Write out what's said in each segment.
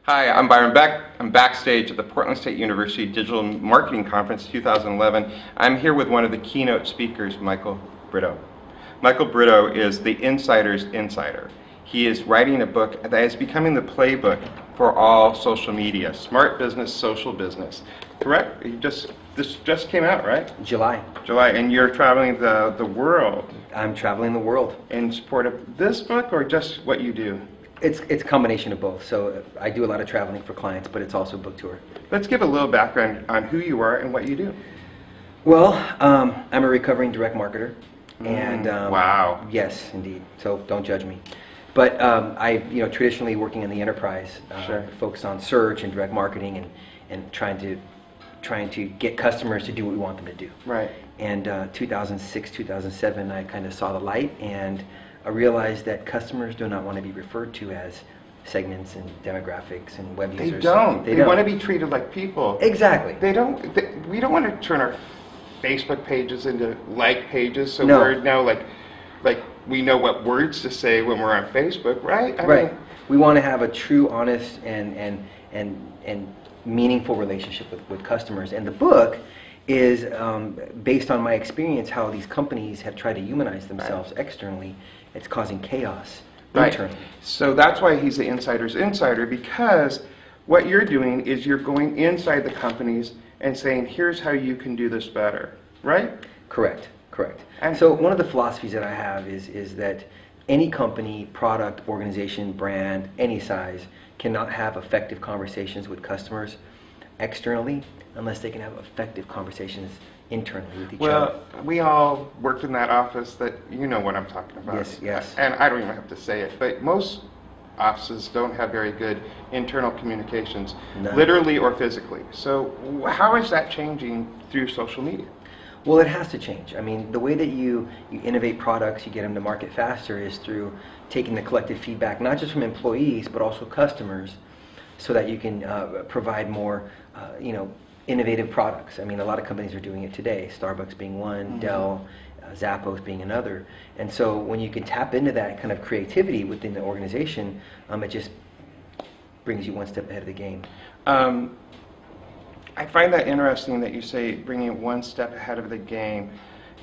Hi, I'm Byron Beck. I'm backstage at the Portland State University Digital Marketing Conference 2011. I'm here with one of the keynote speakers, Michael Brito. Michael Brito is the insider's insider. He is writing a book that is becoming the playbook for all social media, smart business, social business. Correct? This just came out, right? July. And you're traveling the world. I'm traveling the world. In support of this book or just what you do? It's a combination of both. So I do a lot of traveling for clients, but it's also book tour. Let's give a little background on who you are and what you do. Well, I'm a recovering direct marketer. And wow. Yes, indeed. So don't judge me. But I, traditionally working in the enterprise, Sure. focused on search and direct marketing and trying to get customers to do what we want them to do. Right. And 2006, 2007, I kind of saw the light, and I realized that customers do not want to be referred to as segments and demographics and web users. They want to be treated like people. Exactly. We don't want to turn our Facebook pages into like pages, so No. we're now like we know what words to say when we're on Facebook, right? I Right. mean, We want to have a true, honest, and meaningful relationship with customers. And the book is based on my experience how these companies have tried to humanize themselves externally. It's causing chaos internally. So that's why he's the insider's insider, because what you're doing is you're going inside the companies and saying, here's how you can do this better, right? Correct. And So one of the philosophies that I have is that any company, product, organization, brand, any size, cannot have effective conversations with customers externally unless they can have effective conversations internally with each other. Well, we all worked in that office that you know what I'm talking about. Yes. And I don't even have to say it, but most offices don't have very good internal communications, None. literally or physically. So how is that changing through social media? Well, it has to change. I mean, the way that you innovate products, you get them to market faster is through taking the collective feedback, not just from employees, but also customers, so that you can provide more, innovative products. I mean, a lot of companies are doing it today, Starbucks being one, Dell, Zappos being another. And so when you can tap into that kind of creativity within the organization, it just brings you one step ahead of the game. I find that interesting that you say bringing it one step ahead of the game.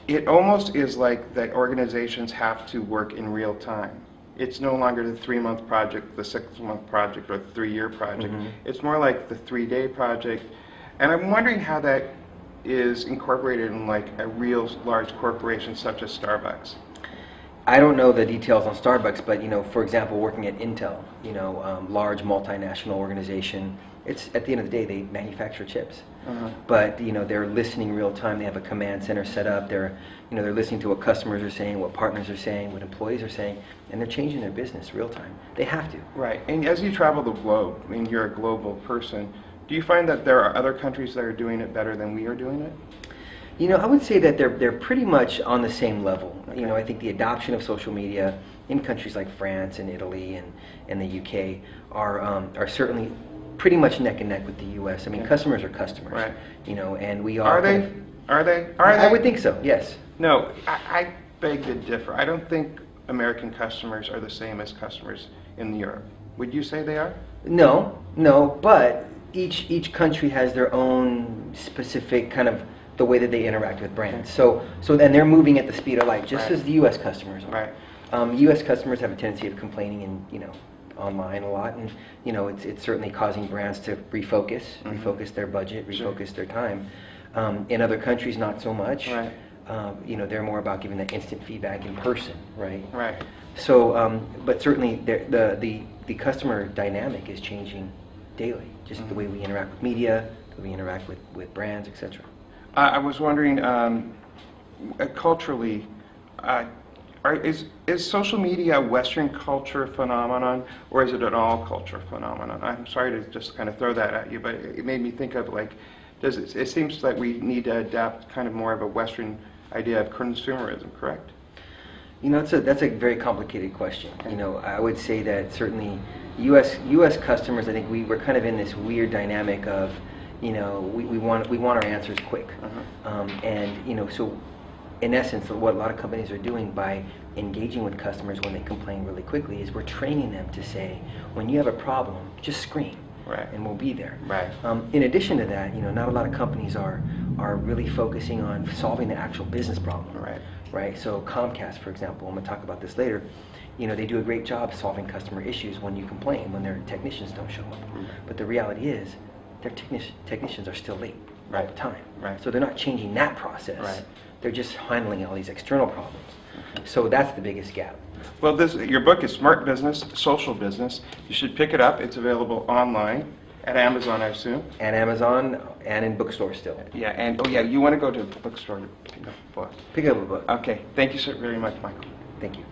It almost is like that organizations have to work in real time. It's no longer the 3-month project, the 6-month project, or the 3-year project. It's more like the 3-day project. And I'm wondering how that is incorporated in like a real large corporation such as Starbucks. I don't know the details on Starbucks, but for example, working at Intel, large multinational organization, it's at the end of the day they manufacture chips, but they're listening real time. They have a command center set up. They're listening to what customers are saying, what partners are saying, what employees are saying, and they're changing their business real time. They have to. Right. And as you travel the globe, I mean, you're a global person. Do you find that there are other countries that are doing it better than we are doing it? I would say that they're pretty much on the same level. I think the adoption of social media in countries like France and Italy and the UK are certainly pretty much neck and neck with the U.S. I mean, customers are customers. Right. And we are. Are they? I would think so. Yes. No, I beg to differ. I don't think American customers are the same as customers in Europe. Would you say they are? No, but each country has their own specific kind of the way that they interact with brands. So then they're moving at the speed of light, just as the U.S. customers are. Right. U.S. customers have a tendency of complaining and online a lot, and it's certainly causing brands to refocus their budget, refocus their time. In other countries, not so much. Right. They're more about giving that instant feedback in person, right? Right. So, but certainly the customer dynamic is changing daily. Just the way we interact with media, the way we interact with brands, etc. I was wondering, culturally, is social media a Western culture phenomenon, or is it an all-culture phenomenon? I'm sorry to just kind of throw that at you, but it made me think of like, it seems like we need to adapt kind of more of a Western idea of consumerism, correct? That's a very complicated question. I would say that certainly U.S. customers, I think we're kind of in this weird dynamic of, we want our answers quick, so in essence, what a lot of companies are doing by engaging with customers when they complain really quickly is we're training them to say, when you have a problem, just scream. Right. and we'll be there. Right. In addition to that, not a lot of companies are really focusing on solving the actual business problem. Right. Right. So Comcast, for example, I'm going to talk about this later. They do a great job solving customer issues when you complain, when their technicians don't show up. But the reality is, their technicians are still late all the time. Right. So they're not changing that process. Right. They're just handling all these external problems. So that's the biggest gap. Well, your book is Smart Business, Social Business. You should pick it up. It's available online at Amazon, I assume. And Amazon and in bookstores still. Yeah, and you want to go to a bookstore to pick up a book. Pick up a book. Okay, thank you so very much, Michael. Thank you.